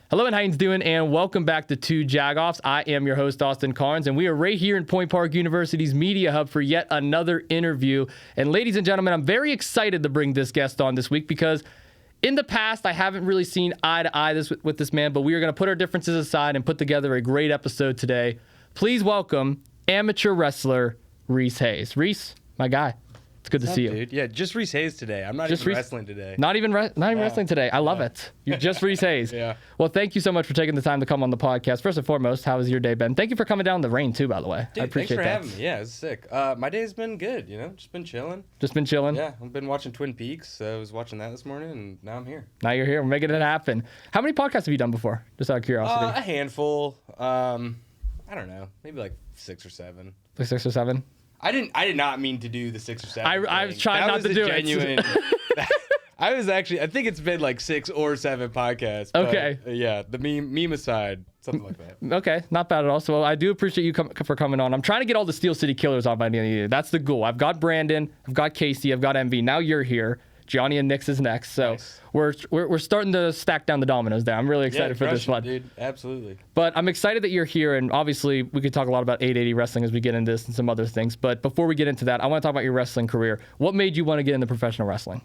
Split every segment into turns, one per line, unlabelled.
Hello, and how you doing? And welcome back to Two Jagoffs. I am your host, Austin Cairns, and we are right here in Point Park University's Media Hub for yet another interview. And ladies and gentlemen, I'm very excited to bring this guest on this week because in the past, I haven't really seen eye to eye with this man, but we are going to put our differences aside and put together a great episode today. Please welcome Amateur Wrestler Reese Hayes. Reese, my guy. It's good to see you.
Dude? Yeah, just Reese Hayes today. I'm not even wrestling today.
Not even wrestling today. I love it. You're just Reese Hayes.
Yeah.
Well, thank you so much for taking the time to come on the podcast. First and foremost, how has your day been? Thank you for coming down in the rain too, by the way.
Dude,
I appreciate that.
Thanks for having me. Yeah, it's sick. My day's been good, just been chilling.
Just been chilling?
Yeah, I've been watching Twin Peaks. So I was watching that this morning, and now I'm here.
Now you're here. We're making it happen. How many podcasts have you done before? Just out of curiosity.
A handful. I don't know. Maybe like 6 or 7.
Like 6 or 7?
I did not mean to do the 6 or 7.
I was trying not to do
it. I think it's been like 6 or 7 podcasts.
Okay.
But, yeah, the meme aside, something like that.
Okay, not bad at all. So I do appreciate you for coming on. I'm trying to get all the Steel City Killers on by the end of the year. That's the goal. I've got Brandon, I've got Casey, I've got MV. Now you're here. Johnny and Nix is next. So
nice.
we're starting to stack down the dominoes there. I'm really excited for this one.
Dude, absolutely.
But I'm excited that you're here, and obviously we could talk a lot about 880 wrestling as we get into this and some other things. But before we get into that, I want to talk about your wrestling career. What made you want to get into professional wrestling?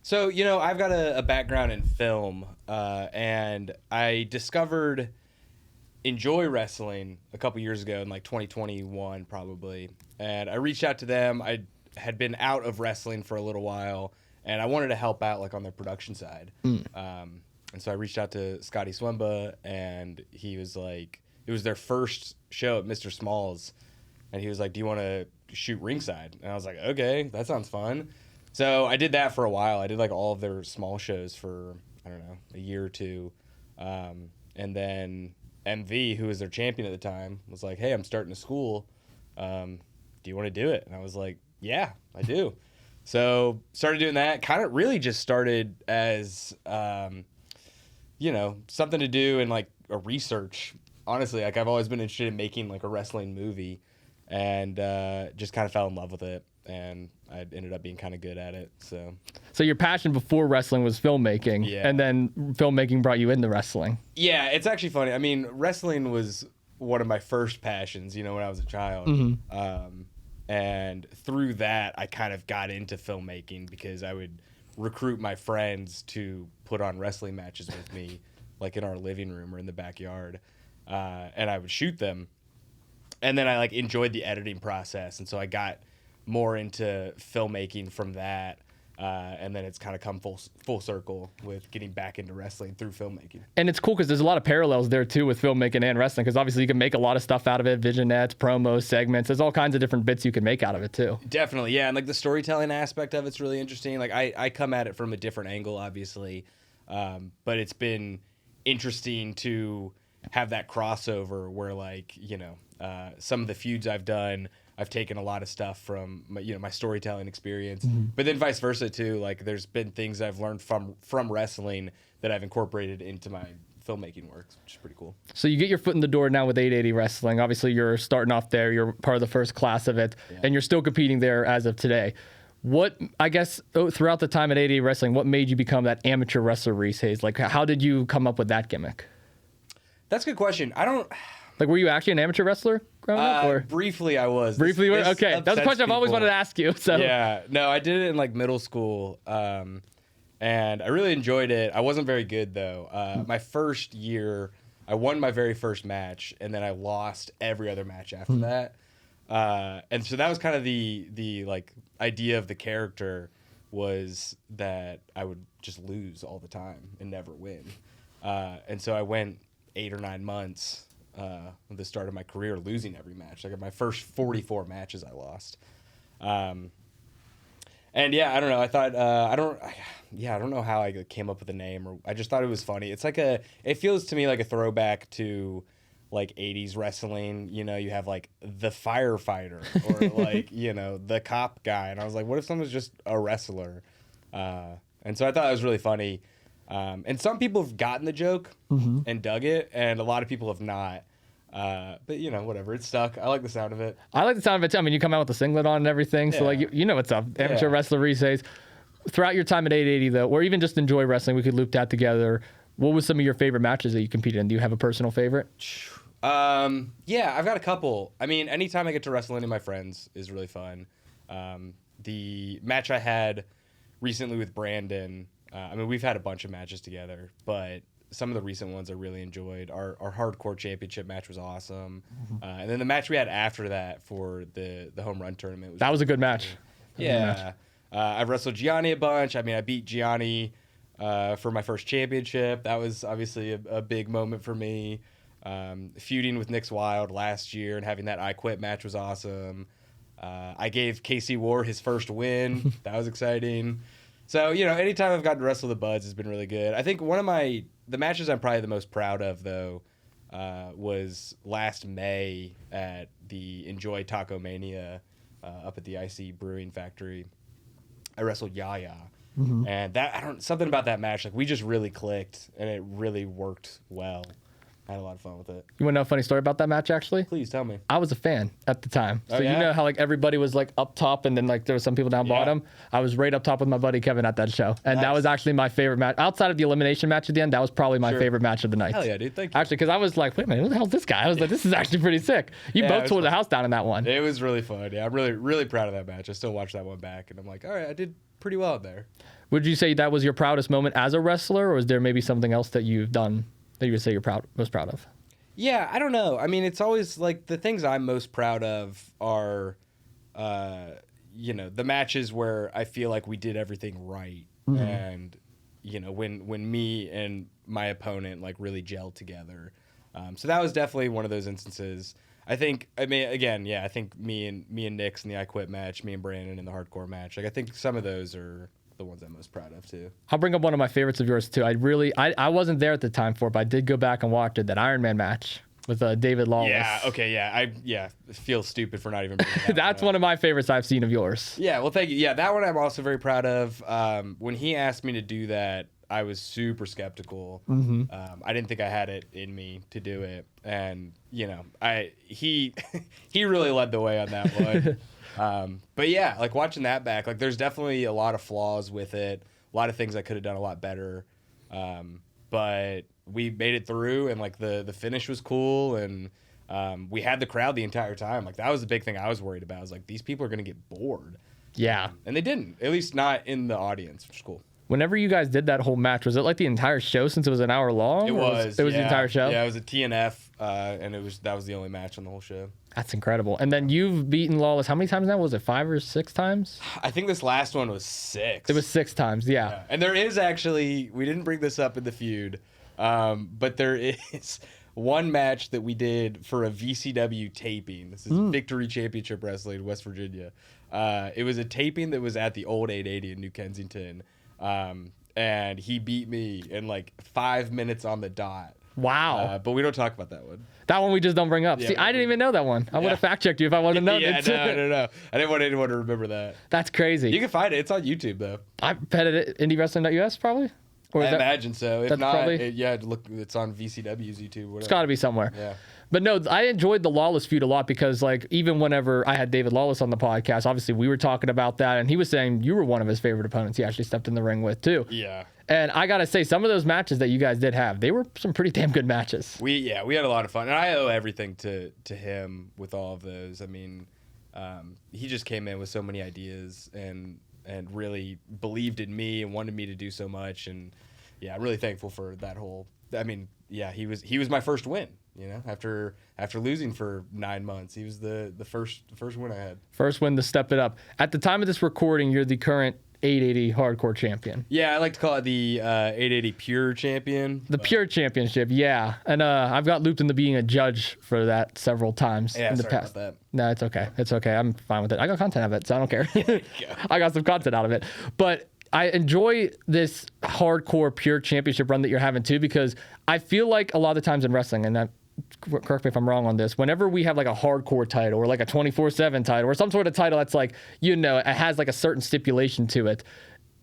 So, I've got a background in film, and I discovered Enjoy Wrestling a couple years ago in like 2021 probably. And I reached out to them. I had been out of wrestling for a little while, and I wanted to help out like on their production side. And so I reached out to Scotty Swemba, and he was like, it was their first show at Mr. Small's, and he was like, do you want to shoot ringside? And I was like, okay, that sounds fun. So I did that for a while. I did like all of their small shows for, I don't know, a year or two. And then MV, who was their champion at the time, was like, hey, I'm starting a school. Do you want to do it? And I was like, yeah, I do. So started doing that. Kind of really just started as, something to do and like a research. Honestly, like I've always been interested in making like a wrestling movie, and just kind of fell in love with it. And I ended up being kind of good at it. So
your passion before wrestling was filmmaking,
yeah.
And then filmmaking brought you into wrestling.
Yeah, it's actually funny. I mean, wrestling was one of my first passions, when I was a child.
Mm-hmm.
And through that, I kind of got into filmmaking because I would recruit my friends to put on wrestling matches with me, like in our living room or in the backyard, and I would shoot them. And then I like enjoyed the editing process, and so I got more into filmmaking from that. And then it's kind of come full circle with getting back into wrestling through filmmaking.
And it's cool because there's a lot of parallels there too with filmmaking and wrestling, because obviously you can make a lot of stuff out of it, vignettes, promos, segments. There's all kinds of different bits you can make out of it too.
Definitely, yeah. And like the storytelling aspect of it's really interesting. Like I come at it from a different angle, obviously, but it's been interesting to have that crossover where like, some of the feuds I've done, I've taken a lot of stuff from my storytelling experience, but then vice versa too. Like there's been things I've learned from wrestling that I've incorporated into my filmmaking work, which is pretty cool. So
you get your foot in the door now with 880 wrestling. Obviously you're starting off there. You're part of the first class of it, yeah. And you're still competing there as of today. What, I guess, throughout the time at 880 wrestling, what made you become that amateur wrestler Reese Hayes? Like how did you come up with that gimmick?
That's a good question.
Like, were you actually an amateur wrestler growing up? Or?
Briefly, I was.
Briefly? Okay. That's a question I've always wanted to ask you. So.
Yeah. No, I did it in, like, middle school, and I really enjoyed it. I wasn't very good, though. My first year, I won my very first match, and then I lost every other match after that. And so that was kind of the like, idea of the character was that I would just lose all the time and never win. And so I went 8 or 9 months at the start of my career losing every match. Like my first 44 matches I lost. And yeah, I don't know. I thought I don't know how I came up with the name, or I just thought it was funny. It's like it feels to me like a throwback to like 80s wrestling. You have like the firefighter or like, the cop guy. And I was like, what if someone's just a wrestler? And so I thought it was really funny. And some people have gotten the joke and dug it, and a lot of people have not. But whatever, it's stuck. I like the sound of it.
I like the sound of it too. I mean, you come out with the singlet on and everything, so like you know what's up. Amateur Wrestler Reese Hayes. Throughout your time at 880 though, or even just Enjoy Wrestling, we could loop that together. What was some of your favorite matches that you competed in? Do you have a personal favorite?
Yeah, I've got a couple. I mean, anytime I get to wrestle any of my friends is really fun. The match I had recently with Brandon, I mean, we've had a bunch of matches together, but some of the recent ones I really enjoyed. Our hardcore championship match was awesome. And then the match we had after that for the home run tournament.
That was a good match.
Yeah. I've wrestled Gianni a bunch. I mean, I beat Gianni for my first championship. That was obviously a big moment for me. Feuding with Nick's Wild last year and having that I Quit match was awesome. I gave Casey War his first win. That was exciting. So, anytime I've gotten to wrestle the Buds has been really good. I think one of the matches I'm probably the most proud of, though, was last May at the Enjoy Taco Mania up at the IC Brewing Factory. I wrestled Yaya. And something about that match, like we just really clicked and it really worked well. I had a lot of fun with it.
You want to know a funny story about that match, actually?
Please tell me.
I was a fan at the time. So
yeah?
You know how like everybody was like up top and then like there was some people down bottom? I was right up top with my buddy Kevin at that show. And that was actually my favorite match. Outside of the elimination match at the end, that was probably my favorite match of the night.
Hell yeah, dude. Thank you.
Actually, because I was like, wait a minute, who the hell is this guy? I was like, this is actually pretty sick. You both tore the house down in that one.
It was really fun. Yeah, I'm really, really proud of that match. I still watch that one back and I'm like, all right, I did pretty well there.
Would you say that was your proudest moment as a wrestler, or is there maybe something else that you've done that you would say you're most proud of?
Yeah, I don't know. I mean, it's always like the things I'm most proud of are, the matches where I feel like we did everything right. And, when me and my opponent like really gelled together. So that was definitely one of those instances. I think me and Nick's in the I Quit match, me and Brandon in the hardcore match. Like I think some of those are the ones I'm most proud of too.
I'll bring up one of my favorites of yours too. I wasn't there at the time for it, but I did go back and watch it, that Iron Man match with David Lawless.
Yeah, okay, yeah. I feel stupid for not even bringing that
That's one of my favorites I've seen of yours.
Yeah, well thank you. Yeah, that one I'm also very proud of. When he asked me to do that, I was super skeptical. I didn't think I had it in me to do it. And, he really led the way on that one. But yeah, like watching that back, like there's definitely a lot of flaws with it, a lot of things I could have done a lot better. But we made it through and like the finish was cool and we had the crowd the entire time. Like that was the big thing I was worried about. I was like, these people are going to get bored.
Yeah.
And they didn't, at least not in the audience, which is cool.
Whenever you guys did that whole match, was it like the entire show since it was an hour long?
It was.
It was the entire show?
Yeah, it was a TNF, and that was the only match on the whole show.
That's incredible. And then you've beaten Lawless how many times now? Was it 5 or 6 times?
I think this last one was 6.
It was 6 times, yeah.
And there is actually, we didn't bring this up in the feud, but there is one match that we did for a VCW taping. This is Victory Championship Wrestling in West Virginia. It was a taping that was at the old 880 in New Kensington. And he beat me in like 5 minutes on the dot.
Wow.
But we don't talk about that one.
That one we just don't bring up. Yeah, see, I didn't even know that one. I would have fact checked you if I would have known it.
No. I didn't want anyone to remember that.
That's crazy.
You can find it. It's on YouTube though.
I bet it IndieWrestling.us probably?
Or I imagine so. If not,
probably...
look, it's on VCW's YouTube. Whatever.
It's got to be somewhere.
Yeah.
But no, I enjoyed the Lawless feud a lot because, like, even whenever I had David Lawless on the podcast, obviously we were talking about that, and he was saying you were one of his favorite opponents he actually stepped in the ring with, too.
Yeah.
And I got to say, some of those matches that you guys did have, they were some pretty damn good matches.
We had a lot of fun. And I owe everything to him with all of those. I mean, he just came in with so many ideas and really believed in me and wanted me to do so much. And, yeah, I'm really thankful for that whole – I mean, yeah, he was my first win. You know, after losing for 9 months, he was the first win I had.
First win to step it up. At the time of this recording, you're the current 880 hardcore champion.
Yeah, I like to call it the 880 pure champion.
The pure championship, yeah. And I've got looped into being a judge for that several times in the past.
About that.
No, it's okay. It's okay. I'm fine with it. I got content out of it, so I don't care. I got some content out of it. But I enjoy this hardcore pure championship run that you're having too, because I feel like a lot of times in wrestling, and correct me if I'm wrong on this, whenever we have like a hardcore title or like a 24/7 title or some sort of title that's like, it has like a certain stipulation to it,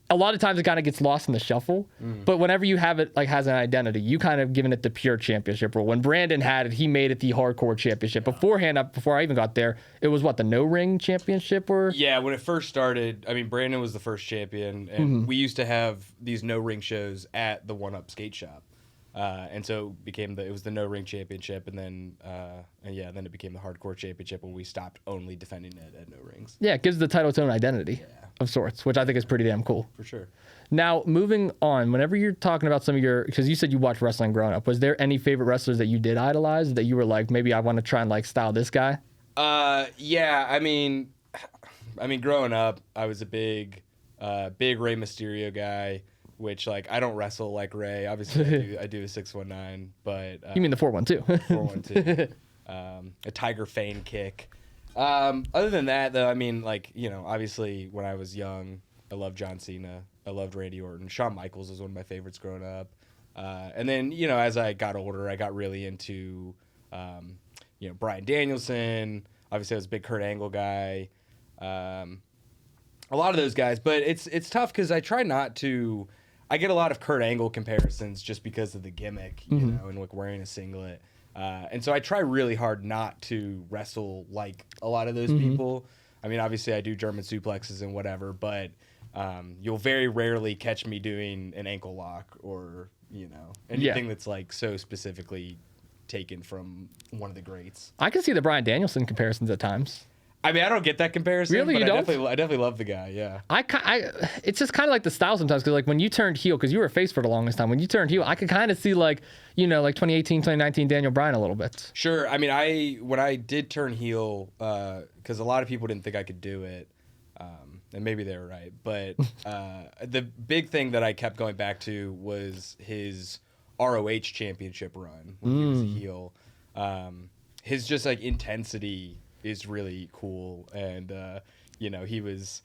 a lot of times it kind of gets lost in the shuffle. But whenever you have it like has an identity, you kind of given it the pure championship role. When Brandon had it, he made it the hardcore championship. Beforehand, before I even got there, it was the no ring championship or?
Yeah, when it first started, I mean, Brandon was the first champion, and we used to have these no ring shows at the One Up Skate Shop. And so it was the no ring championship, and then then it became the hardcore championship when we stopped only defending it at no rings.
Yeah, it gives the title its own identity of sorts, which I think is pretty damn cool.
For sure.
Now, moving on, whenever you're talking about some of because you said you watched wrestling growing up, was there any favorite wrestlers that you did idolize that you were like, maybe I want to try and like style this guy?
Yeah, I mean, growing up, I was a big Rey Mysterio guy, which like I don't wrestle like Rey. Obviously, I do a 619, but
you mean the 412?
412, a Tiger Feign kick. Other than that, though, I mean, like obviously when I was young, I loved John Cena. I loved Randy Orton. Shawn Michaels was one of my favorites growing up. And then, as I got older, I got really into, Bryan Danielson. Obviously, I was a big Kurt Angle guy. A lot of those guys. But it's tough because I try not to. I get a lot of Kurt Angle comparisons just because of the gimmick, and like wearing a singlet. And so I try really hard not to wrestle like a lot of those people. I mean, obviously, I do German suplexes and whatever, but you'll very rarely catch me doing an ankle lock or, anything that's like so specifically taken from one of the greats.
I can see the Bryan Danielson comparisons at times.
I mean, I don't get that comparison.
Really,
but
you
I
don't?
definitely love the guy. Yeah.
It's just kind of like the style sometimes because like when you turned heel, because you were a face for the longest time. When you turned heel, I could kind of see like 2018, 2019 Daniel Bryan a little bit.
Sure. I mean, when I did turn heel, because a lot of people didn't think I could do it, and maybe they were right. But the big thing that I kept going back to was his ROH championship run when he was a heel. His just like intensity is really cool, and he was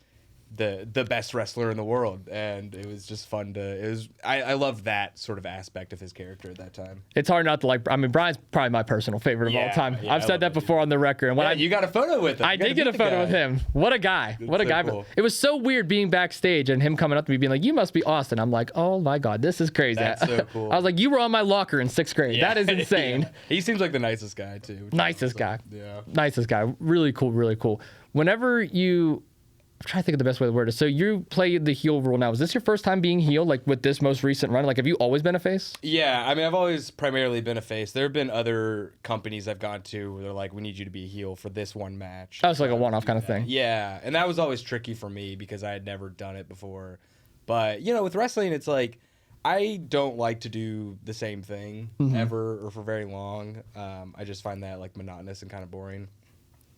the best wrestler in the world, and it was just fun I loved that sort of aspect of his character at that time.
It's hard not to like. I mean, Brian's probably my personal favorite of all time.
Yeah,
I've said that before on the record. And when
you got a photo with him.
I did get a photo with him. What a guy! What a guy!
Cool.
It was so weird being backstage and him coming up to me being like, "You must be Austin." I'm like, "Oh my god, this is crazy."
That's so cool.
I was like, "You were on my locker in 6th grade.
Yeah.
That is insane."
Yeah. He seems like the nicest guy too.
Nicest guy.
Yeah.
Nicest guy. Really cool. Really cool. Whenever you. I'm trying to think of the best way to word it. So you play the heel role now. Is this your first time being heel, like with this most recent run? Like, have you always been a face?
Yeah, I mean, I've always primarily been a face. There have been other companies I've gone to where they're like, we need you to be a heel for this one match.
That was like a one-off kind of thing.
Yeah, and that was always tricky for me because I had never done it before. But, with wrestling, it's like, I don't like to do the same thing ever or for very long. I just find that like monotonous and kind of boring.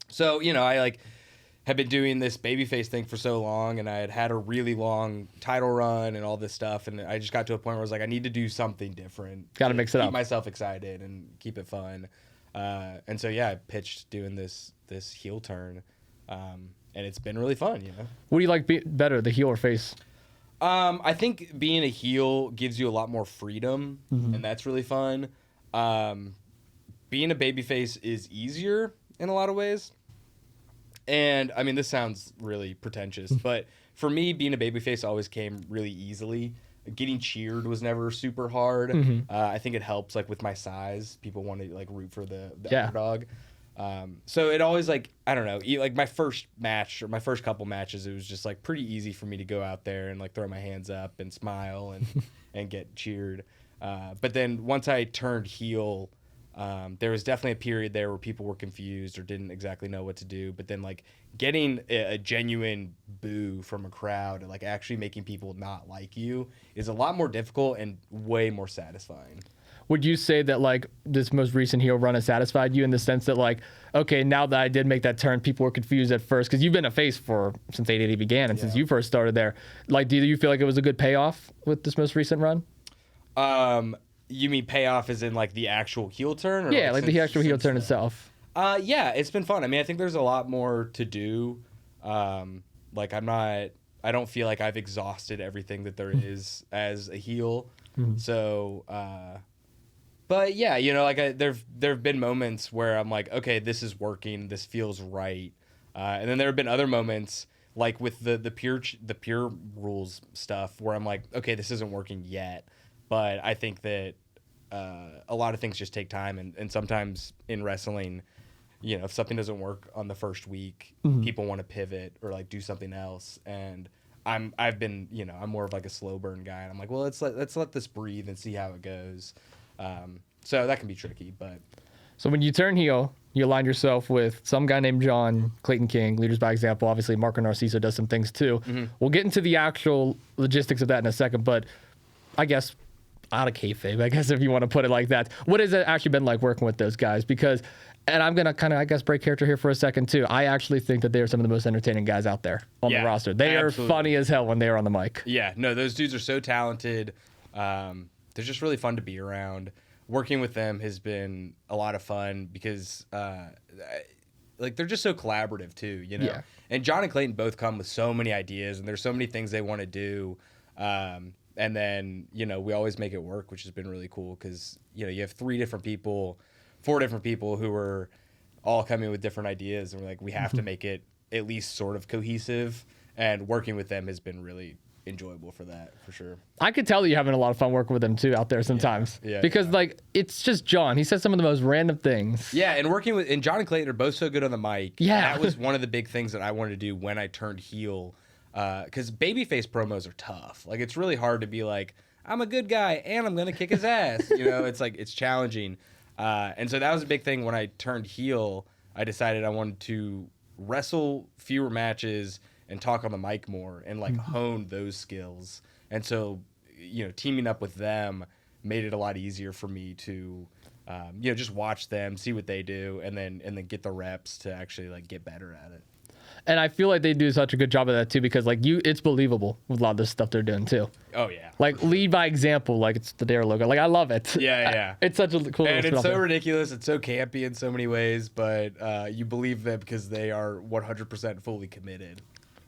So, I had been doing this babyface thing for so long, and I had a really long title run and all this stuff, and I just got to a point where I was like, I need to do something different.
Got to mix it up.
Keep myself excited and keep it fun. And so, I pitched doing this heel turn, and it's been really fun,
What do you like better, the heel or face?
I think being a heel gives you a lot more freedom, and that's really fun. Being a babyface is easier in a lot of ways. And, I mean, this sounds really pretentious, but for me, being a babyface always came really easily. Getting cheered was never super hard. I think it helps, like, with my size. People want to, like, root for the underdog. So it always, like, I don't know, like, my first match or my first couple matches, it was just, like, pretty easy for me to go out there and, like, throw my hands up and smile and get cheered. But then once I turned heel... there was definitely a period there where people were confused or didn't exactly know what to do. But then, like, getting a genuine boo from a crowd and, like, actually making people not like you is a lot more difficult and way more satisfying.
Would you say that, like, this most recent heel run has satisfied you in the sense that, like, okay, now that I did make that turn, people were confused at first because you've been a face since ADD began and since you first started there. Like, do you feel like it was a good payoff with this most recent run?
You mean payoff as in, like, the actual heel turn? Or
yeah, like the actual heel turn itself.
Yeah, it's been fun. I mean, I think there's a lot more to do. Like, I don't feel like I've exhausted everything that there is as a heel. So, but yeah, like there've been moments where I'm like, okay, this is working. This feels right. And then there have been other moments, like with the pure rules stuff, where I'm like, okay, this isn't working yet. But I think that a lot of things just take time, and sometimes in wrestling, if something doesn't work on the first week, people want to pivot or like do something else. And I'm more of like a slow burn guy, and I'm like, well, let's let this breathe and see how it goes. So that can be tricky, but.
So when you turn heel, you align yourself with some guy named John, Clayton King, Leaders by Example. Obviously, Marco Narciso does some things too. We'll get into the actual logistics of that in a second, but I guess out of kayfabe, I guess if you want to put it like that, what has it actually been like working with those guys? Because, and I'm going to kind of, I guess, break character here for a second too. I actually think that they are some of the most entertaining guys out there on the roster. They absolutely are funny as hell when they are on the mic.
Yeah, no, those dudes are so talented. They're just really fun to be around. Working with them has been a lot of fun because, like, they're just so collaborative too, you know?
Yeah.
And John and Clayton both come with so many ideas, and there's so many things they want to do. And then, you know, we always make it work, which has been really cool because, you know, you have 4 different people who are all coming with different ideas, and we're like, we have to make it at least sort of cohesive. And working with them has been really enjoyable for that, for sure.
I could tell that you're having a lot of fun working with them too out there sometimes.
Yeah,
because like it's just John. He says some of the most random things.
Yeah, and John and Clayton are both so good on the mic.
Yeah.
That was one of the big things that I wanted to do when I turned heel. Because babyface promos are tough. Like, it's really hard to be like, I'm a good guy and I'm gonna kick his ass. You know, it's like, it's challenging. And so that was a big thing when I turned heel. I decided I wanted to wrestle fewer matches and talk on the mic more and like hone those skills. And so, you know, teaming up with them made it a lot easier for me to, you know, just watch them, see what they do, and then get the reps to actually like get better at it.
And I feel like they do such a good job of that too, because like it's believable with a lot of this stuff they're doing too.
Oh yeah.
Like lead by example, like it's the Dare logo. Like I love it.
Yeah.
It's such a cool.
And it's so ridiculous. It's so campy in so many ways, but you believe them because they are 100% fully committed.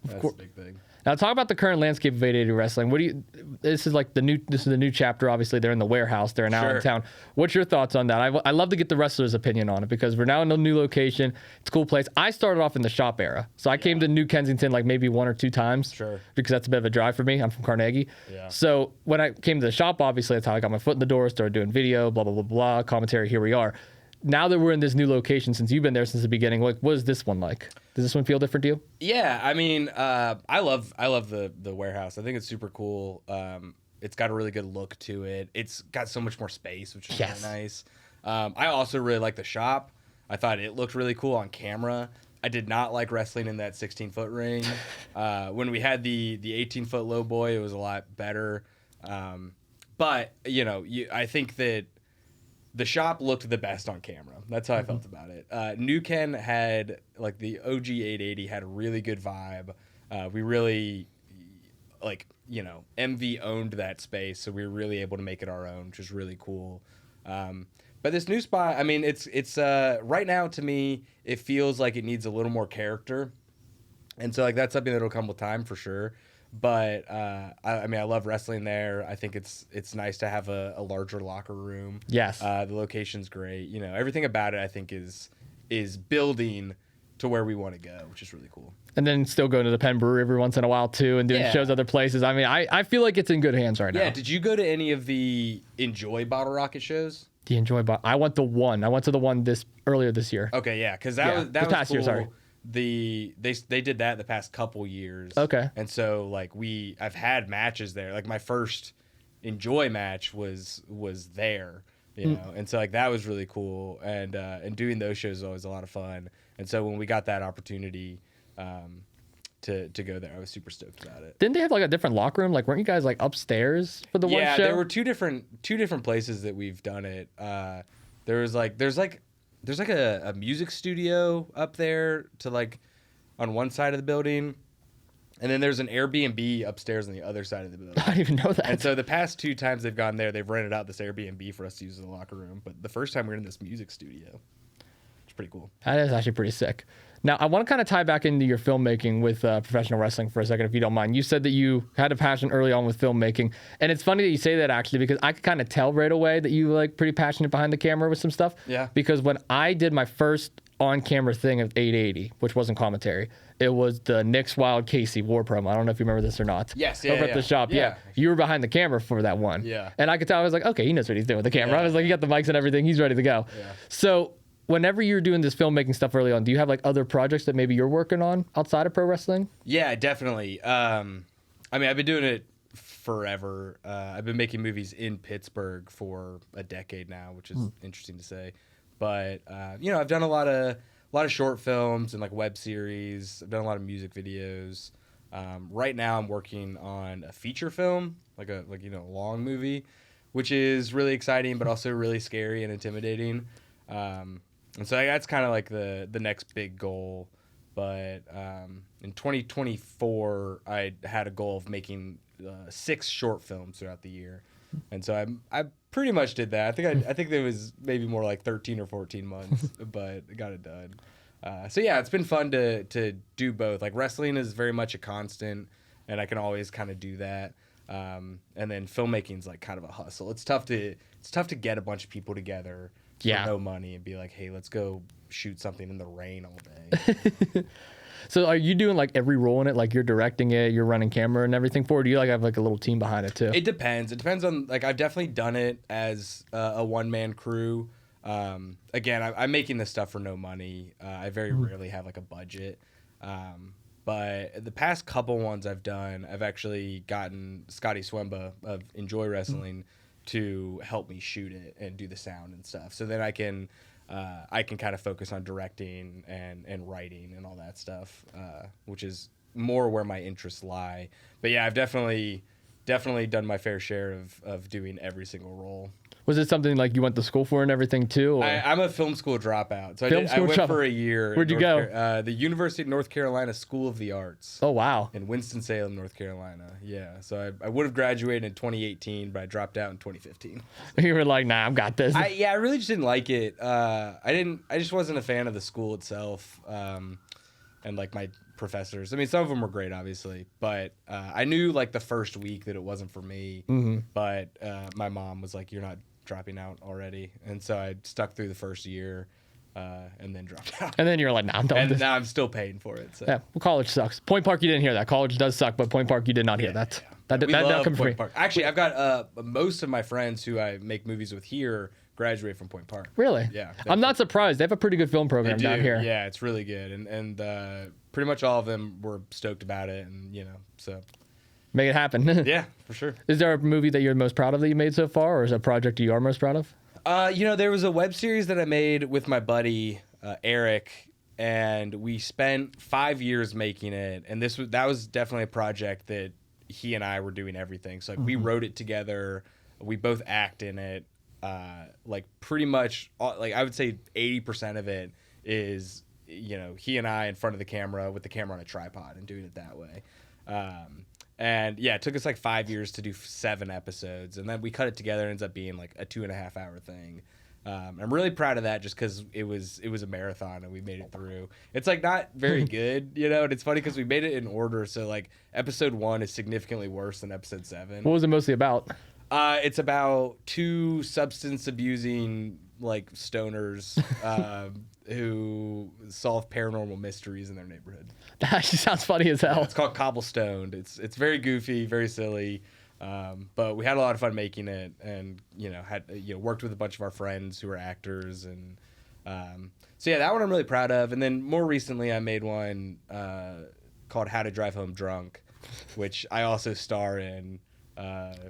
That's a big thing.
Now talk about the current landscape of 880 wrestling. What do you? This is the new chapter. Obviously, they're in the warehouse. They're now in town. What's your thoughts on that? I love to get the wrestler's opinion on it because we're now in a new location. It's a cool place. I started off in the shop era, so I came to New Kensington like maybe 1 or 2 times.
Sure.
Because that's a bit of a drive for me. I'm from Carnegie.
Yeah.
So when I came to the shop, obviously that's how I got my foot in the door. Started doing video, blah blah blah blah, commentary. Here we are. Now that we're in this new location, since you've been there since the beginning, like, what is this one like? Does this one feel different to you?
Yeah, I mean, I love the warehouse. I think it's super cool. It's got a really good look to it. It's got so much more space, which is really nice. I also really like the shop. I thought it looked really cool on camera. I did not like wrestling in that 16-foot ring. When we had the 18-foot low boy, it was a lot better. But you know, I think that the shop looked the best on camera. That's how I felt about it. New Ken had, like, the OG 880 had a really good vibe. We really, like, you know, MV owned that space, so we were really able to make it our own, which was really cool. But this new spot, I mean, it's right now, to me, it feels like it needs a little more character. And so, like, that's something that'll come with time for sure. But I mean, I love wrestling there. I think it's nice to have a larger locker room.
Yes.
The location's great. You know, everything about it I think is building to where we want to go, which is really cool.
And then still going to the Penn Brewery every once in a while too, and doing shows other places. I mean, I feel like it's in good hands right now.
Yeah. Did you go to any of the Enjoy Bottle Rocket shows?
The Enjoy Bottle. I went to the one earlier this year.
Okay, yeah, because that was
past
cool.
year. Sorry.
They did that the past couple years.
Okay.
And so like I've had matches there. Like my first Enjoy match was there, you know. And so like that was really cool, and doing those shows is always a lot of fun. And so when we got that opportunity to go there, I was super stoked about it.
Didn't they have like a different locker room? Like weren't you guys like upstairs for the one show?
Yeah, there were two different places that we've done it. There's a music studio up there to like on one side of the building, and then there's an Airbnb upstairs on the other side of the building.
I didn't even know that.
And so the past 2 times they've gone there, they've rented out this Airbnb for us to use as a locker room. But the first time we were in this music studio. It's pretty cool.
That is actually pretty sick. Now, I want to kind of tie back into your filmmaking with professional wrestling for a second, if you don't mind. You said that you had a passion early on with filmmaking. And it's funny that you say that, actually, because I could kind of tell right away that you like pretty passionate behind the camera with some stuff.
Yeah.
Because when I did my first on-camera thing of 880, which wasn't commentary, it was the Nick's Wild Casey war promo. I don't know if you remember this or not.
Yes,
Over at the shop, yeah. You were behind the camera for that one.
Yeah.
And I could tell, I was like, okay, he knows what he's doing with the camera. I was like, he got the mics and everything. He's ready to go.
Yeah.
So whenever you're doing this filmmaking stuff early on, do you have like other projects that maybe you're working on outside of pro wrestling?
Yeah, definitely. I mean, I've been doing it forever. I've been making movies in Pittsburgh for a decade now, which is interesting to say. But I've done a lot of short films and like web series. I've done a lot of music videos. Right now, I'm working on a feature film, like a long movie, which is really exciting, but also really scary and intimidating. And so that's kind of like the next big goal. But in 2024, I had a goal of making 6 short films throughout the year, and so I pretty much did that. I think there was maybe more like 13 or 14 months, but I got it done. So yeah, it's been fun to do both. Like wrestling is very much a constant, and I can always kind of do that. And then filmmaking is like kind of a hustle. It's tough to get a bunch of people together for no money and be like, hey, let's go shoot something in the rain all day.
So are you doing like every role in it? Like you're directing it, you're running camera and everything for it? Or do you like have like a little team behind it too?
It depends. It depends on, like, I've definitely done it as a one-man crew. Again, I'm making this stuff for no money. I very rarely have like a budget. But the past couple ones I've done, I've actually gotten Scotty Swemba of Enjoy Wrestling to help me shoot it and do the sound and stuff. So then I can kind of focus on directing and writing and all that stuff, which is more where my interests lie. But yeah, I've definitely done my fair share of doing every single role.
Was it something like you went to school for and everything too? Or?
I'm a film school dropout. So I went for a year.
Where'd you go?
The University of North Carolina School of the Arts.
Oh, wow.
In Winston-Salem, North Carolina. Yeah. So I would have graduated in 2018, but I dropped out in 2015.
You were like, nah, I've got this.
I really just didn't like it. I just wasn't a fan of the school itself. And like my professors. I mean, some of them were great, obviously, but I knew like the first week that it wasn't for me. Mm-hmm. But my mom was like, "You're not dropping out already," and so I stuck through the first year, and then dropped out.
And then you're like, "Nah, I'm done."
And
with this.
now I'm still paying for it. So.
Yeah, well, college sucks. Point Park, you didn't hear that. College does suck, but Point Park, you did not hear that.
Yeah.
That
love
come free.
Point Park. Actually, I've got most of my friends who I make movies with here graduate from Point Park.
Really?
Yeah.
I'm not surprised. They have a pretty good film program down here.
Yeah, it's really good, and pretty much all of them were stoked about it, and so.
Make it happen.
Yeah, for sure.
Is there a movie that you're most proud of that you made so far, or is there a project you are most proud of?
There was a web series that I made with my buddy Eric, and we spent 5 years making it, and that was definitely a project that he and I were doing everything. So like we wrote it together, we both act in it. Like pretty much, like I would say 80% of it is he and I in front of the camera with the camera on a tripod and doing it that way. And yeah, it took us like 5 years to do 7 episodes, and then we cut it together. It ends up being like a 2.5 hour thing. I'm really proud of that just because it was a marathon and we made it through. It's like not very good, and it's funny because we made it in order. So like episode 1 is significantly worse than episode 7.
What was it mostly about?
It's about 2 substance abusing like stoners who solve paranormal mysteries in their neighborhood.
That actually sounds funny as hell.
Yeah, it's called Cobblestoned. It's very goofy, very silly, but we had a lot of fun making it, and had worked with a bunch of our friends who are actors, and so yeah, that one I'm really proud of. And then more recently, I made one called How to Drive Home Drunk, which I also star in.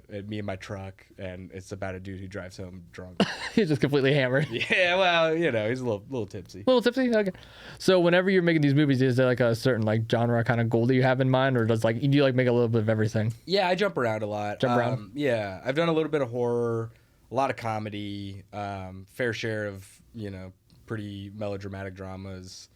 Me and my truck, and it's about a dude who drives home drunk.
He's just completely hammered.
Yeah, well, he's a little tipsy.
A little tipsy? Okay. So whenever you're making these movies, is there like a certain like genre kind of goal that you have in mind, or do you like make a little bit of everything?
Yeah, I jump around a lot.
Jump around?
Yeah, I've done a little bit of horror, a lot of comedy, fair share of, pretty melodramatic dramas.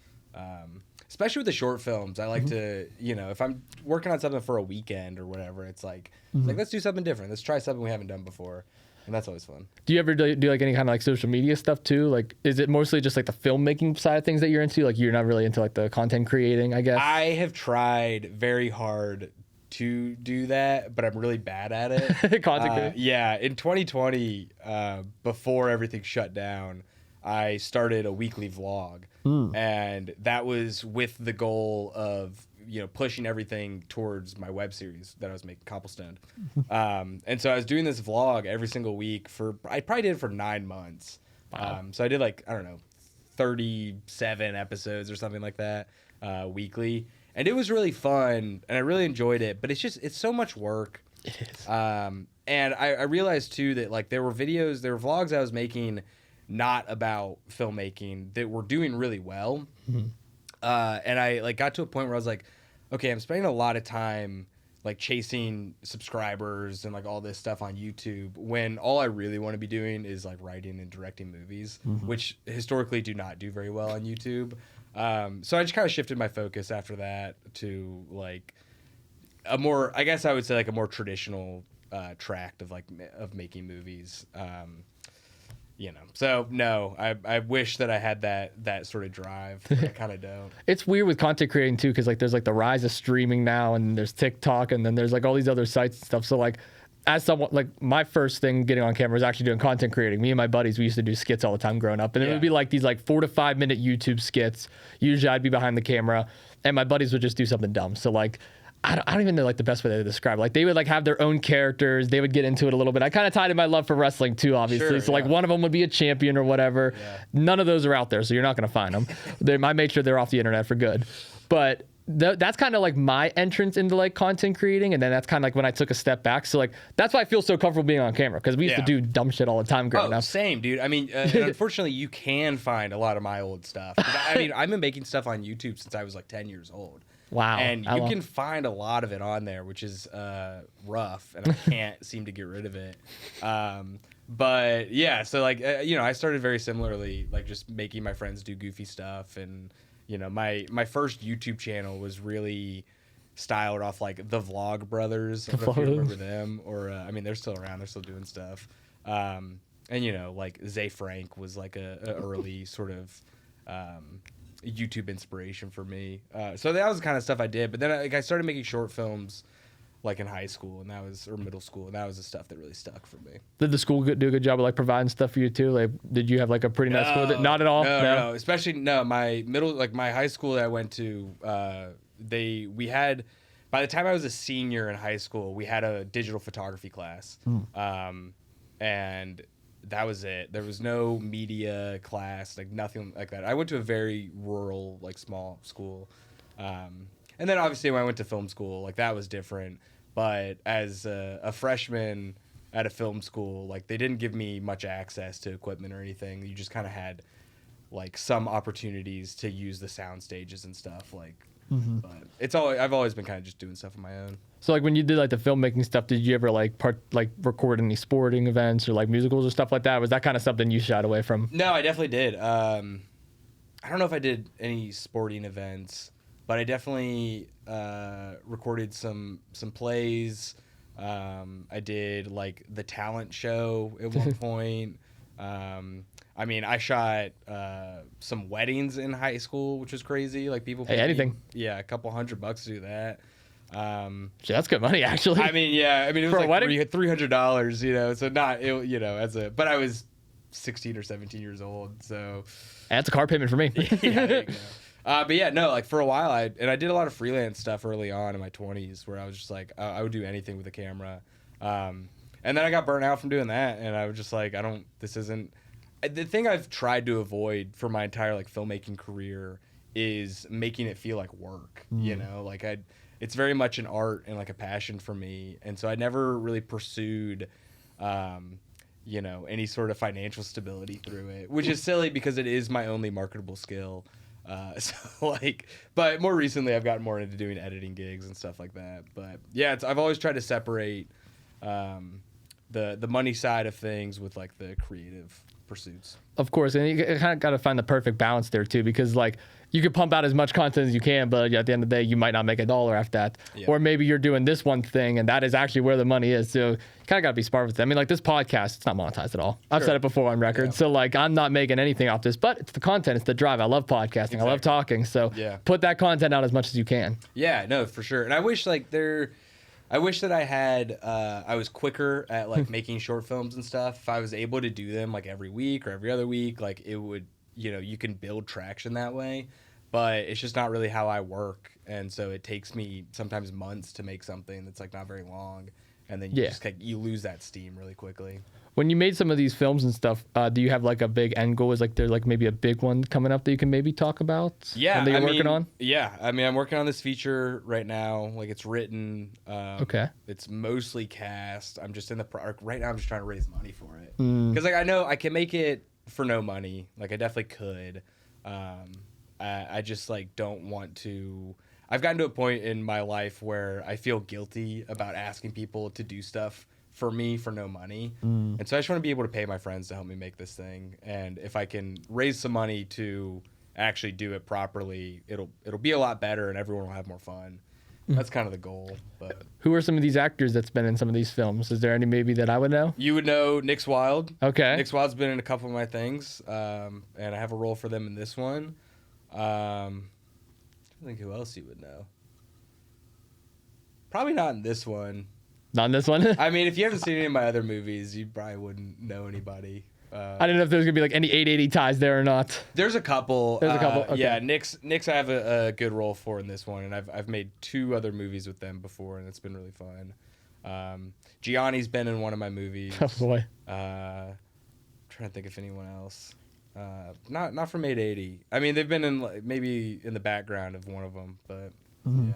Especially with the short films, I like to, if I'm working on something for a weekend or whatever, it's like, let's do something different. Let's try something we haven't done before. And that's always fun.
Do you ever do like any kind of like social media stuff too? Like, is it mostly just like the filmmaking side of things that you're into? Like, you're not really into like the content creating, I guess?
I have tried very hard to do that, but I'm really bad at it.
Content creating?
Yeah. In 2020, before everything shut down, I started a weekly vlog, and that was with the goal of, pushing everything towards my web series that I was making, Cobblestone. And so I was doing this vlog every single week I probably did it for 9 months. Wow. So I did 37 episodes or something like that, weekly. And it was really fun, and I really enjoyed it, but it's so much work.
It is.
And I realized too that like there were vlogs I was making not about filmmaking that were doing really well.
Mm-hmm.
And I like got to a point where I was like, okay, I'm spending a lot of time like chasing subscribers and like all this stuff on YouTube when all I really want to be doing is like writing and directing movies, which historically do not do very well on YouTube. So I just kind of shifted my focus after that to like a more, I guess I would say like a more traditional tract of making movies. So no, I wish that I had that sort of drive. But I kind of don't.
It's weird with content creating too, because like there's like the rise of streaming now, and there's TikTok, and then there's like all these other sites and stuff. So like, as someone like my first thing getting on camera was actually doing content creating. Me and my buddies, we used to do skits all the time growing up, and it would be like these like 4 to 5 minute YouTube skits. Usually I'd be behind the camera, and my buddies would just do something dumb. So like, I don't even know like the best way to describe it. Like they would like have their own characters. They would get into it a little bit. I kind of tied in my love for wrestling too, obviously.
Sure,
so like one of them would be a champion or whatever.
Yeah.
None of those are out there, so you're not going to find them. I made sure they're off the internet for good. But that's kind of like my entrance into like content creating, and then that's kind of like when I took a step back. So like that's why I feel so comfortable being on camera, because we used to do dumb shit all the time growing up.
Same, dude. I mean, and unfortunately, you can find a lot of my old stuff. I mean, I've been making stuff on YouTube since I was like 10 years old.
Wow.
And you can find a lot of it on there, which is rough, and I can't seem to get rid of it. But yeah, so like, I started very similarly, like just making my friends do goofy stuff. And, my first YouTube channel was really styled off like the Vlog Brothers. I don't know if you remember them, or, I mean, they're still around, they're still doing stuff. And, like Zay Frank was like a early sort of, YouTube inspiration for me. So that was the kind of stuff I did. But then I started making short films like in high school or middle school, and that was the stuff that really stuck for me.
Did the school do a good job of like providing stuff for you too? Like, did you have like a pretty nice school? Not at all.
No. Especially my high school that I went to, we had, by the time I was a senior in high school, we had a digital photography class. And that was it. There was no media class, like nothing like that. I went to a very rural, like small school. And then obviously when I went to film school, like that was different. But as a freshman at a film school, like they didn't give me much access to equipment or anything. You just kind of had like some opportunities to use the sound stages and stuff. Like, but I've always been kind of just doing stuff on my own. So
like when you did like the filmmaking stuff, did you ever like record any sporting events or like musicals or stuff like that? Was that kind of something you shied away from?
No, I definitely did. I don't know if I did any sporting events, but I definitely recorded some plays. I did like the talent show at one point. I mean, I shot some weddings in high school, which was crazy. Like people paid
anything.
A couple $100 to do that.
That's good money, actually.
I mean, it was
for
like $300, so not, but I was 16 or 17 years old, so.
That's a car payment for me.
Yeah, there you go. But yeah, no, like for a while, I did a lot of freelance stuff early on in my 20s where I was just like, I would do anything with a camera. And then I got burnt out from doing that, and I was just like, the thing I've tried to avoid for my entire like filmmaking career is making it feel like work, like it's very much an art and like a passion for me. And so I never really pursued, any sort of financial stability through it, which is silly because it is my only marketable skill. But more recently I've gotten more into doing editing gigs and stuff like that. But yeah, I've always tried to separate the money side of things with like the creative pursuits.
Of course, and you kind of got to find the perfect balance there too, because like you could pump out as much content as you can, but at the end of the day, you might not make $1 after that. Yeah. Or maybe you're doing this one thing, and that is actually where the money is. So you kind of got to be smart with it. I mean, like this podcast, it's not monetized at all. I've said it before on record. Yeah. So like I'm not making anything off this, but it's the content, it's the drive. I love podcasting. Exactly. I love talking. So put that content out as much as you can.
Yeah, no, for sure. And I wish that I was quicker at like making short films and stuff. If I was able to do them like every week or every other week, like it would, you can build traction that way, but it's just not really how I work. And so it takes me sometimes months to make something that's like not very long. and then you just you lose that steam really quickly.
When you made some of these films and stuff, do you have like a big end goal? Is like there's like maybe a big one coming up that you can maybe talk about?
Yeah,
that you're working on.
Yeah, I mean, I'm working on this feature right now. Like it's written.
Okay.
It's mostly cast. I'm just in the right now. I'm just trying to raise money for it because like I know I can make it for no money. Like I definitely could. I just like don't want to. I've gotten to a point in my life where I feel guilty about asking people to do stuff for me for no money. And so I just want to be able to pay my friends to help me make this thing. And if I can raise some money to actually do it properly, it'll be a lot better and everyone will have more fun. That's kind of the goal. But
who are some of these actors that's been in some of these films? Is there any maybe that I would know?
You would know Nick's Wild.
Okay.
Nick's Wild's been in a couple of my things. And I have a role for them in this one. I think who else you would know. Probably not in this one.
Not in this one?
I mean, if you haven't seen any of my other movies, you probably wouldn't know anybody.
I didn't know if there was going to be like any 880 ties there or not.
There's a couple.
There's a couple. Okay.
Yeah, Nick's I have a good role for in this one, and I've made 2 other movies with them before, and it's been really fun. Gianni's been in one of my movies.
Oh, boy.
Trying to think of anyone else. Not from 880. I mean, they've been in maybe in the background of one of them, but yeah.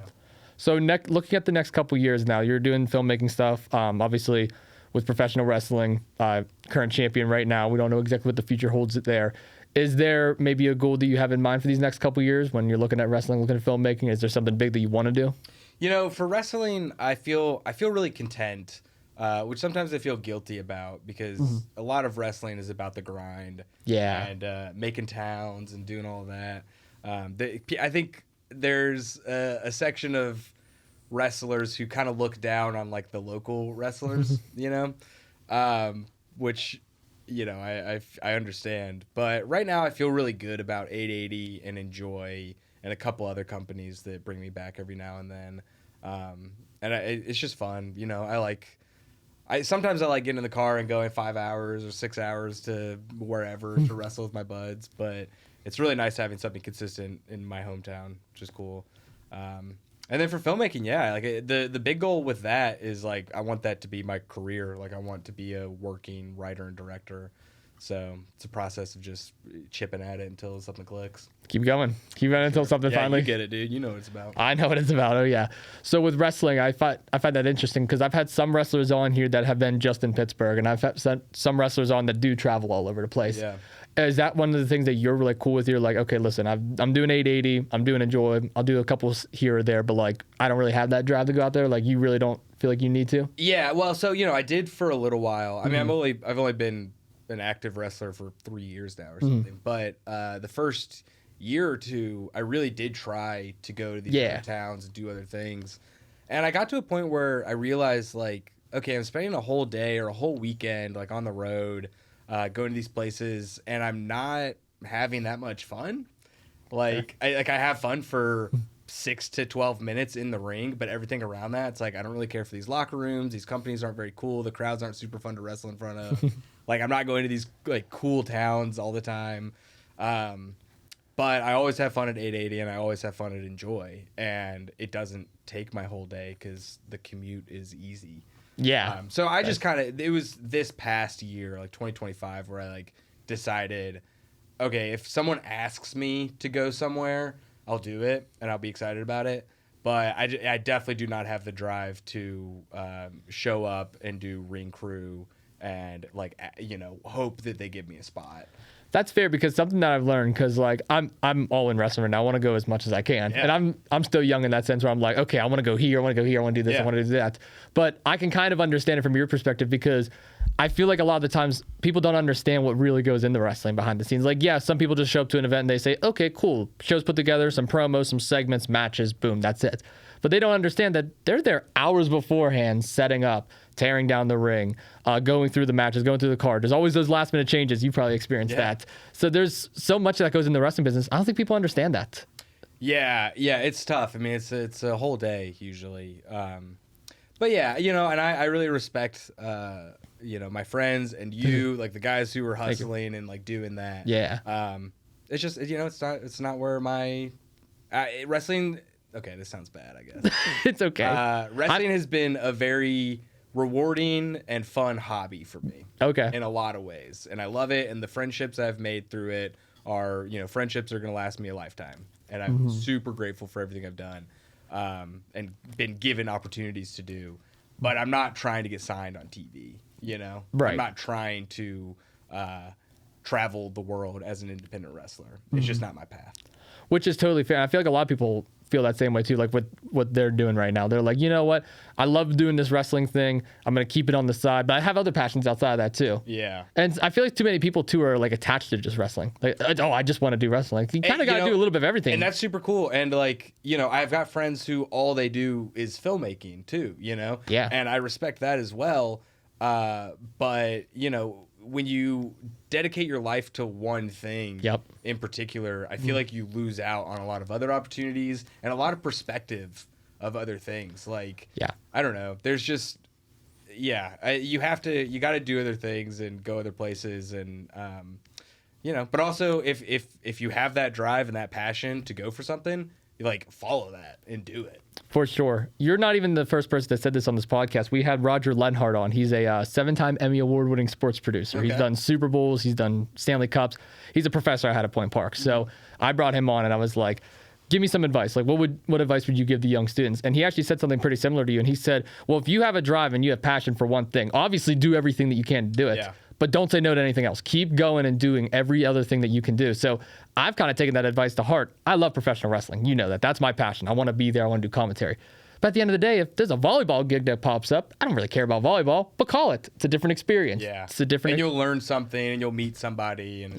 So looking at the next couple years now, you're doing filmmaking stuff, obviously with professional wrestling, current champion right now. We don't know exactly what the future holds there. Is there maybe a goal that you have in mind for these next couple years when you're looking at wrestling, looking at filmmaking? Is there something big that you want to do?
You know, for wrestling, I feel really content, which sometimes I feel guilty about because a lot of wrestling is about the grind.
Yeah.
And making towns and doing all that. I think there's a section of wrestlers who kind of look down on like the local wrestlers, you know, which, you know, I understand. But right now I feel really good about 880 and Enjoy and a couple other companies that bring me back every now and then. It's just fun. You know, sometimes I like getting in the car and going 5 hours or 6 hours to wherever to wrestle with my buds, but it's really nice having something consistent in my hometown, which is cool. And then for filmmaking, yeah, like the big goal with that is like I want that to be my career. Like I want to be a working writer and director. So it's a process of just chipping at it until something clicks.
Keep going until something finally.
You get it, dude. You know what it's about.
I know what it's about. Oh yeah. So with wrestling, I find that interesting because I've had some wrestlers on here that have been just in Pittsburgh, and I've had some wrestlers on that do travel all over the place.
Yeah.
Is that one of the things that you're really cool with? You're like, okay, listen, I'm doing 880, I'm doing Enjoy, I'll do a couple here or there, but like I don't really have that drive to go out there. Like you really don't feel like you need to?
Yeah. Well, so you know, I did for a little while. I mean, I've only been an active wrestler for 3 years now or something. But the first year or two, I really did try to go to these other towns and do other things. And I got to a point where I realized, like, okay, I'm spending a whole day or a whole weekend, like, on the road, going to these places, and I'm not having that much fun. Like, I have fun for 6 to 12 minutes in the ring, but everything around that, it's like, I don't really care for these locker rooms. These companies aren't very cool. The crowds aren't super fun to wrestle in front of. Like, I'm not going to these, like, cool towns all the time. But I always have fun at 880, and I always have fun at Enjoy. And it doesn't take my whole day because the commute is easy.
Yeah.
So I just kind of, it was this past year, like 2025, where I, like, decided, okay, if someone asks me to go somewhere, I'll do it, and I'll be excited about it. But I definitely do not have the drive to show up and do ring crew and, like, you know, hope that they give me a spot.
That's fair, because something that I've learned, because like I'm all in wrestling right now. I want to go as much as I can, and I'm still young in that sense where I'm like, okay, I want to go here, I want to go here, I want to do this, I want to do that. But I can kind of understand it from your perspective, because I feel like a lot of the times people don't understand what really goes into wrestling behind the scenes. Like, yeah, some people just show up to an event and they say, okay, cool, show's put together, some promos, some segments, matches, boom, that's it. But they don't understand that they're there hours beforehand, setting up, tearing down the ring, going through the matches, going through the card. There's always those last minute changes. You probably experienced that. So there's so much that goes in the wrestling business. I don't think people understand that. Yeah,
it's tough. I mean, it's a whole day usually. But yeah, you know, and I really respect, you know, my friends and you, like the guys who were hustling and like doing that.
Yeah.
It's just, you know, it's not where my wrestling. Okay, this sounds bad, I guess.
It's okay.
Wrestling has been a very rewarding and fun hobby for me.
Okay.
In a lot of ways. And I love it. And the friendships I've made through it are, friendships are going to last me a lifetime. And I'm super grateful for everything I've done and been given opportunities to do. But I'm not trying to get signed on TV,
Right.
I'm not trying to travel the world as an independent wrestler. It's just not my path.
Which is totally fair. I feel like a lot of people feel that same way too, like with what they're doing right now. They're like, you know what? I love doing this wrestling thing. I'm going to keep it on the side, but I have other passions outside of that too.
Yeah.
And I feel like too many people too are like attached to just wrestling. Like, oh, I just want to do wrestling. You kind of got to do a little bit of everything.
And that's super cool. And like, I've got friends who all they do is filmmaking too,
Yeah.
And I respect that as well. But, when you dedicate your life to one thing in particular, I feel like you lose out on a lot of other opportunities and a lot of perspective of other things. Like, I don't know. There's just, you got to do other things and go other places. And, but also if you have that drive and that passion to go for something, you like follow that and do it.
For sure. You're not even the first person that said this on this podcast. We had Roger Lenhart on. He's a 7-time Emmy Award-winning sports producer.
Okay.
He's done Super Bowls. He's done Stanley Cups. He's a professor I had at Point Park. So I brought him on, and I was like, give me some advice. Like, what advice would you give the young students? And he actually said something pretty similar to you. And he said, well, if you have a drive and you have passion for one thing, obviously do everything that you can to do it.
Yeah.
But don't say no to anything else. Keep going and doing every other thing that you can do. So I've kind of taken that advice to heart. I love professional wrestling. You know that. That's my passion. I want to be there. I want to do commentary. But at the end of the day, if there's a volleyball gig that pops up, I don't really care about volleyball, but call it. It's a different experience.
Yeah.
It's a different.
And you'll learn something and you'll meet somebody and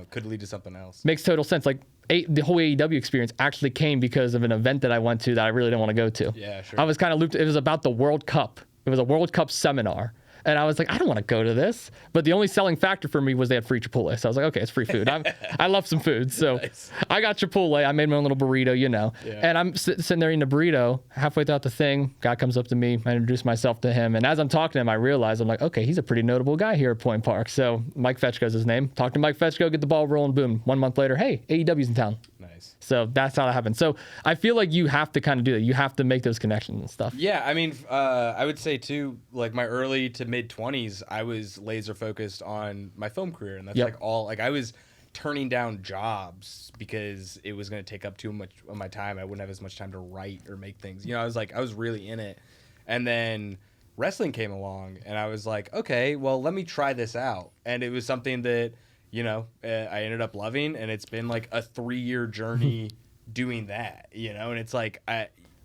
could lead to something else.
Makes total sense. Like the whole AEW experience actually came because of an event that I went to that I really didn't want to go to.
Yeah, sure.
I was kind of looped. It was about the World Cup. It was a World Cup seminar. And I was like, I don't want to go to this. But the only selling factor for me was they had free Chipotle. So I was like, okay, it's free food. I love some food. So nice. I got Chipotle. I made my own little burrito, Yeah. And I'm sitting there eating a burrito. Halfway throughout the thing, guy comes up to me. I introduce myself to him. And as I'm talking to him, I realize I'm like, okay, he's a pretty notable guy here at Point Park. So Mike Fetchko's his name. Talk to Mike Fetchko, get the ball rolling, boom. 1 month later, hey, AEW's in town.
Nice.
So that's how that happened. So I feel like you have to kind of do that. You have to make those connections and stuff.
Yeah, I mean, I would say too, like my early to mid 20s, I was laser focused on my film career, and that's like all. Like I was turning down jobs because it was going to take up too much of my time. I wouldn't have as much time to write or make things. I was really in it, and then wrestling came along, and I was like, okay, well, let me try this out, and it was something that I ended up loving, and it's been like a 3-year journey doing that, and it's like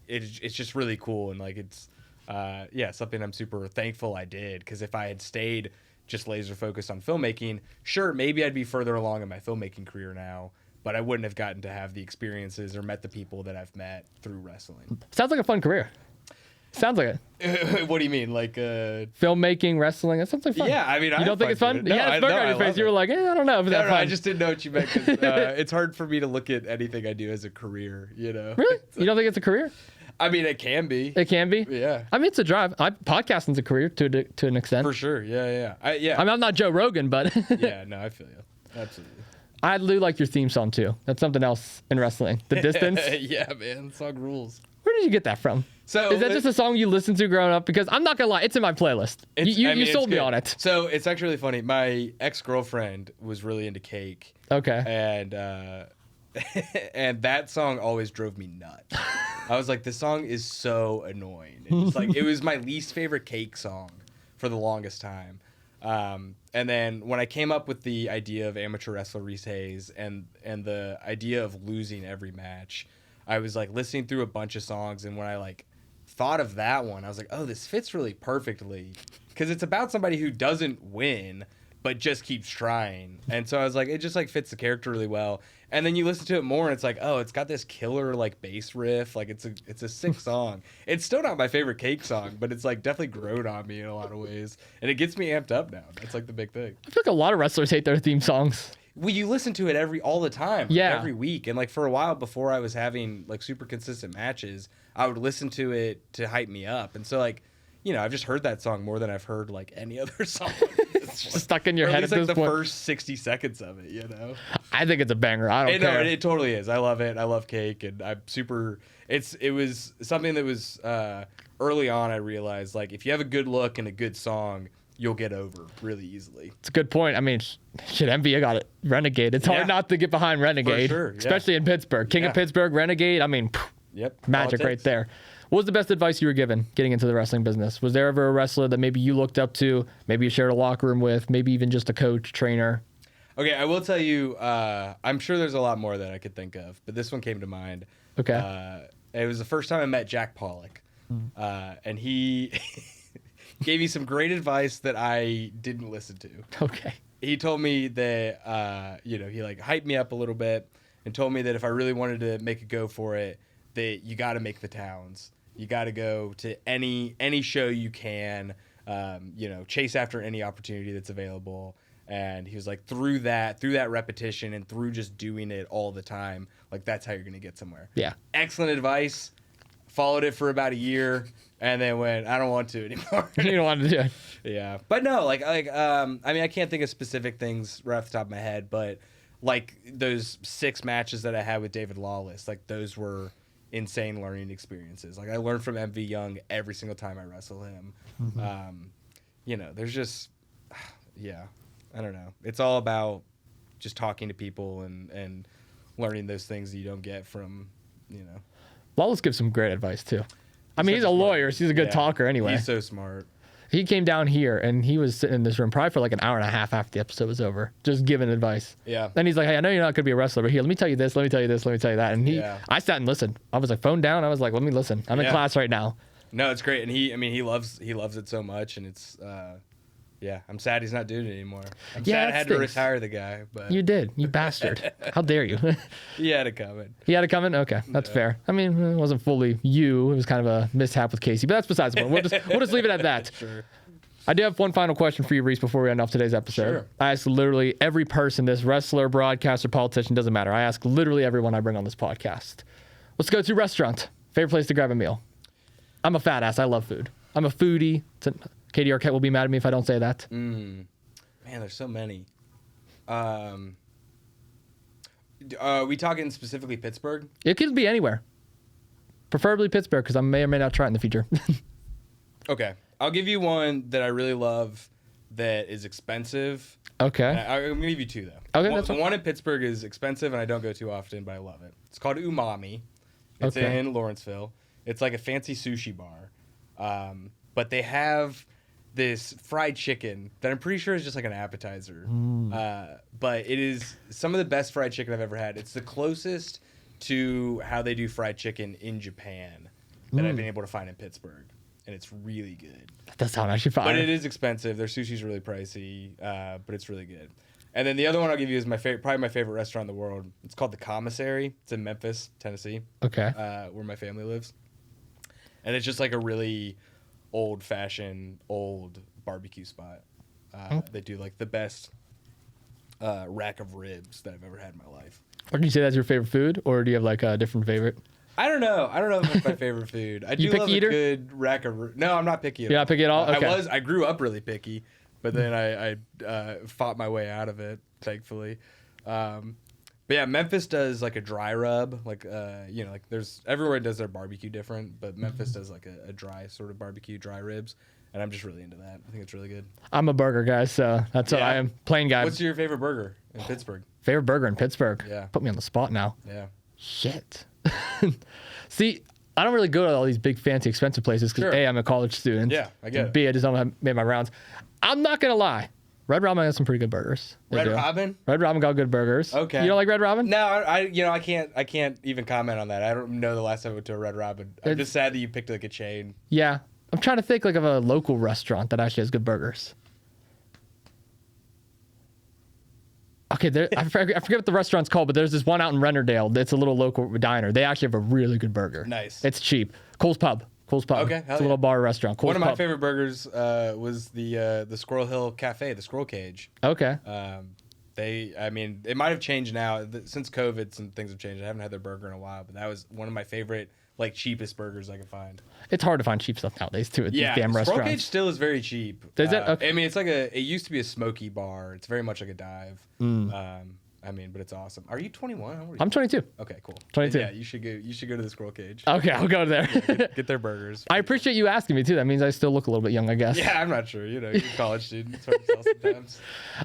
it's just really cool, and like it's something I'm super thankful I did, because if I had stayed just laser focused on filmmaking, sure, maybe I'd be further along in my filmmaking career now, but I wouldn't have gotten to have the experiences or met the people that I've met through wrestling.
Sounds like a fun career. Sounds like it.
What do you mean? Like
filmmaking, wrestling? That sounds like fun.
Yeah, I mean,
you don't think it's fun?
No,
you had a smirk on your face. You were like, I don't know if that's fun.
I just didn't know what you meant, because it's hard for me to look at anything I do as a career.
Really? You don't think it's a career?
I mean, it can be.
It can be?
Yeah.
I mean, it's a drive. Podcasting's a career to an extent.
For sure. Yeah. I mean,
I'm not Joe Rogan, but...
Yeah, no, I feel you. Absolutely.
I do like your theme song, too. That's something else in wrestling. The Distance.
Yeah, man. The song rules.
Where did you get that from?
So
is that just a song you listened to growing up? Because I'm not going to lie, it's in my playlist. You sold me on it.
So it's actually really funny. My ex-girlfriend was really into Cake.
Okay.
And that song always drove me nuts. I was like, this song is so annoying. It was my least favorite Cake song for the longest time. And then when I came up with the idea of Amateur Wrestler Reese Hayes and the idea of losing every match, I was like listening through a bunch of songs, and when I like thought of that one, I was like, oh, this fits really perfectly, because it's about somebody who doesn't win but just keeps trying. And so I was like, it just like fits the character really well. And then you listen to it more, and it's like, oh, it's got this killer like bass riff. Like it's a sick song. It's still not my favorite Cake song, but it's like definitely grown on me in a lot of ways, and it gets me amped up now. That's like the big thing.
I feel like a lot of wrestlers hate their theme songs.
Well, you listen to it all the time,
yeah,
every week. And like for a while before I was having like super consistent matches, I would listen to it to hype me up. And so like, I've just heard that song more than I've heard like any other song.
It's just stuck in your head at
like
this
the
point.
First 60 seconds of it,
I think it's a banger. I don't care.
No, it totally is. I love it. I love Cake, and I'm super. It was something that was early on I realized, like, if you have a good look and a good song, you'll get over really easily.
It's a good point. I mean, shit, NBA got it. Renegade. It's hard not to get behind Renegade.
For sure,
especially in Pittsburgh. King of Pittsburgh, Renegade. I mean, magic right there. What was the best advice you were given getting into the wrestling business? Was there ever a wrestler that maybe you looked up to, maybe you shared a locker room with, maybe even just a coach, trainer?
Okay, I will tell you, I'm sure there's a lot more that I could think of, but this one came to mind.
Okay.
It was the first time I met Jack Pollock, and he gave me some great advice that I didn't listen to.
Okay.
He told me that, he like hyped me up a little bit and told me that if I really wanted to make a go for it, that you got to make the towns. You got to go to any show you can, chase after any opportunity that's available. And he was like, through that repetition and through just doing it all the time, like that's how you're going to get somewhere.
Yeah.
Excellent advice. Followed it for about a year and then went, I don't want to anymore.
You don't want to do it.
Yeah. But no, I mean, I can't think of specific things right off the top of my head, but like those 6 matches that I had with David Lawless, like those were insane learning experiences. Like I learned from MV Young every single time I wrestle him. There's just, I don't know. It's all about just talking to people and learning those things that you don't get from,
Lawless gives some great advice too. I mean, he's a lawyer, so he's a good talker anyway.
He's so smart.
He came down here and he was sitting in this room probably for like an hour and a half after the episode was over, just giving advice.
Yeah.
And he's like, hey, I know you're not going to be a wrestler, but here, let me tell you this, let me tell you this, let me tell you that. And I sat and listened. I was like, phone down. I was like, let me listen. I'm in class right now.
No, it's great. And he loves it so much. And it's, I'm sad he's not doing it anymore. I'm sad I had to retire the guy. But
you did. You bastard. How dare you?
He had it coming.
He had it coming? Okay, that's fair. I mean, it wasn't fully you. It was kind of a mishap with Casey, but that's besides the point. We'll just leave it at that.
Sure.
I do have one final question for you, Reese, before we end off today's episode.
Sure.
I ask literally every person, this wrestler, broadcaster, politician, doesn't matter. I ask literally everyone I bring on this podcast. Let's go to a restaurant. Favorite place to grab a meal? I'm a fat ass. I love food. I'm a foodie. Katie Arquette will be mad at me if I don't say that.
Man, there's so many. We talking specifically Pittsburgh?
It could be anywhere. Preferably Pittsburgh, because I may or may not try it in the future.
Okay. I'll give you one that I really love that is expensive.
Okay.
I'm going to give you 2, though.
Okay, that's
the one in Pittsburgh is expensive, and I don't go too often, but I love it. It's called Umami. It's in Lawrenceville. It's like a fancy sushi bar. But they have this fried chicken that I'm pretty sure is just like an appetizer. But it is some of the best fried chicken I've ever had. It's the closest to how they do fried chicken in Japan that I've been able to find in Pittsburgh. And it's really good.
That does sound actually fire.
But it is expensive. Their sushi's really pricey, but it's really good. And then the other one I'll give you is probably my favorite restaurant in the world. It's called The Commissary. It's in Memphis, Tennessee.
Okay.
Where my family lives. And it's just like a really old-fashioned, old barbecue spot. They do like the best rack of ribs that I've ever had in my life.
Would you say that's your favorite food, or do you have like a different favorite?
I don't know if it's my favorite food. I do love a good rack of. No, I'm not picky.
You're not picky at all. Okay.
I grew up really picky, but then I fought my way out of it, thankfully. But yeah, Memphis does like a dry rub, like like there's everywhere does their barbecue different, but Memphis does like a dry sort of barbecue, dry ribs, and I'm just really into that. I think it's really good.
I'm a burger guy, so that's what I am. Plain guy.
What's your favorite burger in Pittsburgh?
Favorite burger in Pittsburgh?
Yeah.
Put me on the spot now.
Yeah.
Shit. See, I don't really go to all these big, fancy, expensive places because A, I'm a college student.
Yeah, I get it.
B, I just don't have made my rounds. I'm not gonna lie. Red Robin has some pretty good burgers.
Red Robin?
Red Robin got good burgers.
Okay.
You don't like Red Robin?
No, I can't even comment on that. I don't know the last time I went to a Red Robin. I'm just sad that you picked like a chain.
Yeah. I'm trying to think like of a local restaurant that actually has good burgers. Okay, I forget what the restaurant's called, but there's this one out in Rennerdale that's a little local diner. They actually have a really good burger.
Nice.
It's cheap. Cole's Pub.
Okay,
it's a little bar restaurant. Cole's
one of my
Pub.
favorite burgers was the Squirrel Hill Cafe, the Squirrel Cage.
Okay.
It might have changed now since COVID. Some things have changed. I haven't had their burger in a while, but that was one of my favorite, like cheapest burgers I could find.
It's hard to find cheap stuff nowadays too at these damn restaurants.
Squirrel Cage still is very cheap.
Is it? Okay.
I mean, it's like it used to be a smoky bar. It's very much like a dive. I mean, but it's awesome. Are you 21? How old are you?
I'm 22.
Okay, cool.
22.
Yeah, you should go to the Squirrel Cage.
Okay, I'll go there.
Get their burgers.
I appreciate you asking me too. That means I still look a little bit young, I guess.
Yeah, I'm not sure. You know, you're a college student. It's hard to tell sometimes.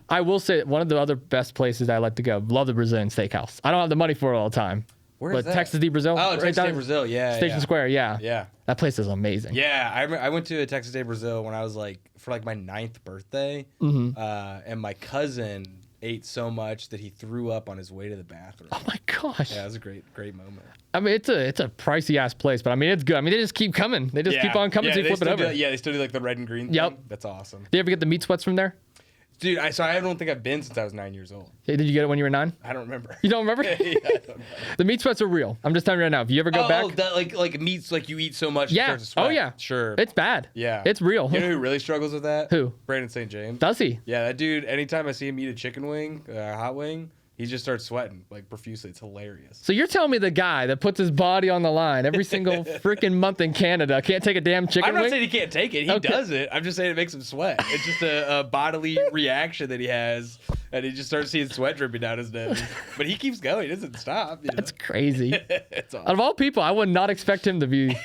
I will say one of the other best places I like to go. Love the Brazilian Steakhouse. I don't have the money for it all the time.
Where
but
is that?
Texas de Brazil.
Oh, Texas
down
de Brazil. Yeah.
Station Square. Yeah.
Yeah.
That place is amazing.
Yeah. I went to a Texas de Brazil when I was for my 9th birthday.
Mm-hmm.
And my cousin ate so much that he threw up on his way to the bathroom.
Oh my gosh.
Yeah, it was a great moment.
I mean, it's a pricey ass place, but I mean, it's good. I mean, they just keep coming. They just keep on coming to flip it over.
They still do like the red and green
Yep.
thing. That's awesome.
Did you ever get the meat sweats from there?
Dude, I don't think I've been since I was 9 years old.
Hey, did you get it when you were 9?
I don't remember.
You don't remember?
Yeah, I don't know.
The meat sweats are real. I'm just telling you right now. If you ever go back.
Oh, that like meats, like you eat so much.
Yeah.
It starts to sweat.
Oh, yeah.
Sure.
It's bad.
Yeah.
It's real.
You know who really struggles with that?
Who?
Brandon St. James.
Does he?
Yeah, that dude, anytime I see him eat a chicken wing, a hot wing, he just starts sweating like profusely. It's hilarious.
So you're telling me the guy that puts his body on the line every single freaking month in Canada can't take a damn chicken
I'm not
wing?
saying he can't take it. He
Okay.
does it. I'm just saying it makes him sweat. It's just a bodily reaction that he has, and he just starts seeing sweat dripping down his nose. But he keeps going. He doesn't stop. You know?
That's crazy.
It's awesome.
Out of all people, I would not expect him to be.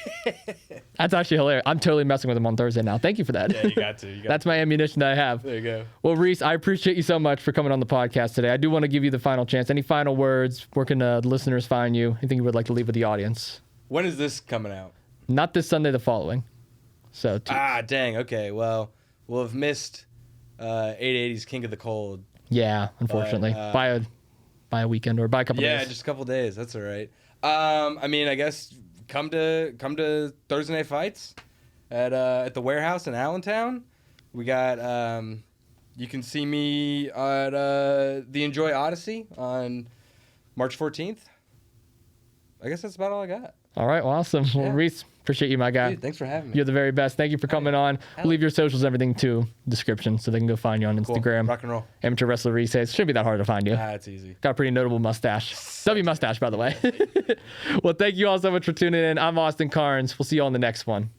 That's actually hilarious. I'm totally messing with him on Thursday now. Thank you for that.
Yeah, you got to.
That's my ammunition that I have.
There you go.
Well, Reese, I appreciate you so much for coming on the podcast today. I do want to give you the final chance. Any final words? Where can the listeners find you? Anything you would like to leave with the audience?
When is this coming out?
Not this Sunday, the following. So,
Dang. Okay. Well, we'll have missed 880's King of the Cold.
yeah, unfortunately, by a weekend or by a couple days.
Yeah, just a couple days. That's all right. I mean, I guess come to Thursday Night Fights at the Warehouse in Allentown. We got you can see me at the Enjoy Odyssey on March 14th. I guess that's about all I got.
All right, well, awesome. Well,
Yeah.
Reese, appreciate you, my guy.
Dude, thanks for having me.
You're the very best. Thank you for coming on. We'll leave your socials, everything to description, so they can go find you on
Cool.
Instagram.
Rock and roll.
Amateur Wrestler Reese Hayes. Shouldn't be that hard to find you.
It's easy.
Got a pretty notable mustache. W mustache, by the way. Well, thank you all so much for tuning in. I'm Austin Cairns. We'll see you on the next one.